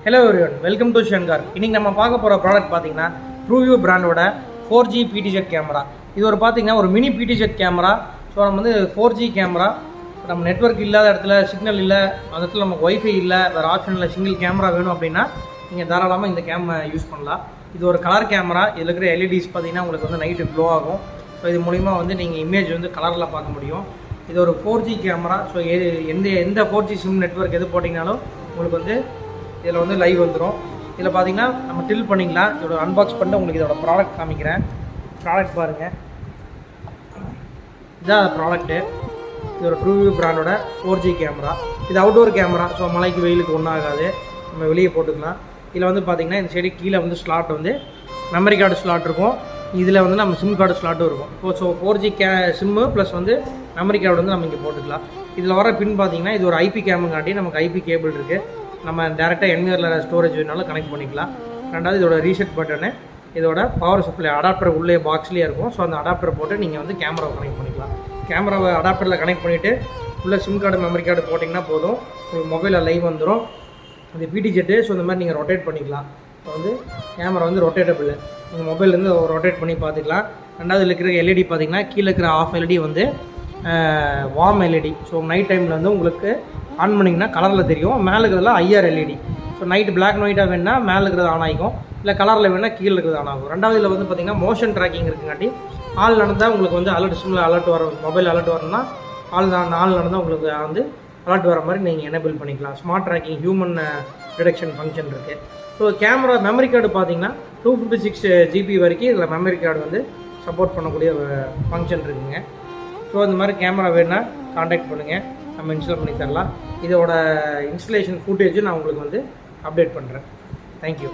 Hello everyone, welcome to SHEYON CORP. இன்னைக்கு நம்ம பார்க்க போற ப்ராடக்ட் பாத்தீங்கன்னா TrueView பிராண்டோட 4G PTZ கேமரா. இது ஒரு பாத்தீங்கன்னா ஒரு மினி PTZ கேமரா. ஸோ நம்ம வந்து 4G கேமரா நம்ம நெட்வொர்க் இல்லாத இடத்துல சிக்னல் இல்லை அந்த இடத்துல நமக்கு வைஃபை இல்லை வேறு ஆப்ஷன் இல்லை சிங்கிள் கேமரா வேணும் அப்படின்னா நீங்கள் தாராளமாக இந்த கேமரா யூஸ் பண்ணலாம். இது ஒரு கலர் கேமரா. இதில் இருக்கிற எல்இடிஸ் பார்த்தீங்கன்னா உங்களுக்கு வந்து நைட்டு க்ளோ ஆகும். ஸோ இது மூலிமா வந்து நீங்கள் இமேஜ் வந்து கலரில் பார்க்க முடியும். இது ஒரு 4G கேமரா. ஸோ எந்த 4G சிம் நெட்வொர்க் எது போட்டிங்கனாலும் உங்களுக்கு வந்து இதில் வந்து லைவ் வந்துடும். இதில் பார்த்தீங்கன்னா நம்ம டில் பண்ணிக்கலாம். இதோட அன்பாக்ஸ் பண்ணிட்டு உங்களுக்கு இதோட ப்ராடக்ட் காமிக்கிறேன். ப்ராடக்ட் பாருங்கள், இதுதான் ப்ராடக்ட்டு. இது ஒரு TrueView பிராண்டோட 4G கேமரா. இது அவுட்டோர் கேமரா. ஸோ மழைக்கு வெயிலுக்கு ஒன்றும் ஆகாது, நம்ம வெளியே போட்டுக்கலாம். இதில் வந்து பார்த்திங்கன்னா இந்த சைடு கீழே வந்து ஸ்லாட் வந்து மெமரி கார்டு ஸ்லாட் இருக்கும். இதில் வந்து நம்ம சிம் கார்டு ஸ்லாட்டும் இருக்கும். ஸோ 4G சிம்மு ப்ளஸ் வந்து மெமரி கார்டு வந்து நம்ம இங்கே போட்டுக்கலாம். இதில் வர பின் பார்த்திங்கன்னா இது ஒரு ஐபி கேமுங்காட்டி நமக்கு ஐபி கேபிள் இருக்குது. நம்ம டேரெக்டாக என்விஆரில் ஸ்டோரேஜ் வேணாலும் கனெக்ட் பண்ணிக்கலாம். ரெண்டாவது இதோட ரீசெட் பட்டனு, இதோட பவர் சப்ளை அடாப்டர் உள்ளே பாக்ஸ்லேயே இருக்கும். ஸோ அந்த அடாப்டர் போட்டு நீங்கள் வந்து கேமராவை கனெக்ட் பண்ணிக்கலாம். கேமராவை அடாப்டரில் கனெக்ட் பண்ணிவிட்டு உள்ள சிம் கார்டு மெமரி கார்டு போட்டிங்கன்னா போதும், உங்களுக்கு மொபைலில் லைவ் வந்துடும். அது PTZ. ஸோ இந்த மாதிரி நீங்கள் ரொட்டேட் பண்ணிக்கலாம். இப்போ வந்து கேமரா வந்து ரொட்டேட்டபிள், நீங்கள் மொபைல்லேருந்து ரொட்டேட் பண்ணி பார்த்துக்கலாம். ரெண்டாவது இருக்கிற எல்இடி பார்த்திங்கன்னா கீழே இருக்கிற ஆஃப் எல்இடி வந்து வார்ம் எல்இடி. ஸோ நைட் டைமில் வந்து உங்களுக்கு ஆன் பண்ணிங்கன்னா கலரில் தெரியும். மேலே இருக்கிறதுலாம் IR LED. So night black and ஒயிட்டாக வேணுன்னா மேலே இருக்கிறது ஆன் ஆகிக்கும், இல்லை கலரில் வேணால் கீழே இருக்கிறது ஆன் ஆகும். ரெண்டாவது இதில் வந்து பார்த்திங்கன்னா மோஷன் ட்ராக்கிங் இருக்குங்காட்டி ஆள் நடந்தால் உங்களுக்கு வந்து அலர்ட் சிம்மில் அலர்ட் வரும். மொபைல் அலர்ட் வரணும்னா ஆள் நடந்தால் உங்களுக்கு வந்து அலர்ட் வர மாதிரி நீங்கள் எனேபிள் பண்ணிக்கலாம். Smart tracking human detection function இருக்குது. ஸோ கேமரா மெமரி கார்டு பார்த்திங்கன்னா 256 GB வரைக்கும் இதில் மெமரி கார்டு வந்து சப்போர்ட் பண்ணக்கூடிய ஃபங்க்ஷன் இருக்குங்க. ஸோ இந்த மாதிரி கேமரா வேணுன்னா காண்டாக்ட் பண்ணுங்கள், நம்ம இன்ஸ்டால் பண்ணி தரலாம். இதோட இன்ஸ்டலேஷன் ஃபுட்டேஜும் நான் உங்களுக்கு வந்து அப்டேட் பண்ணுறேன். தேங்க்யூ.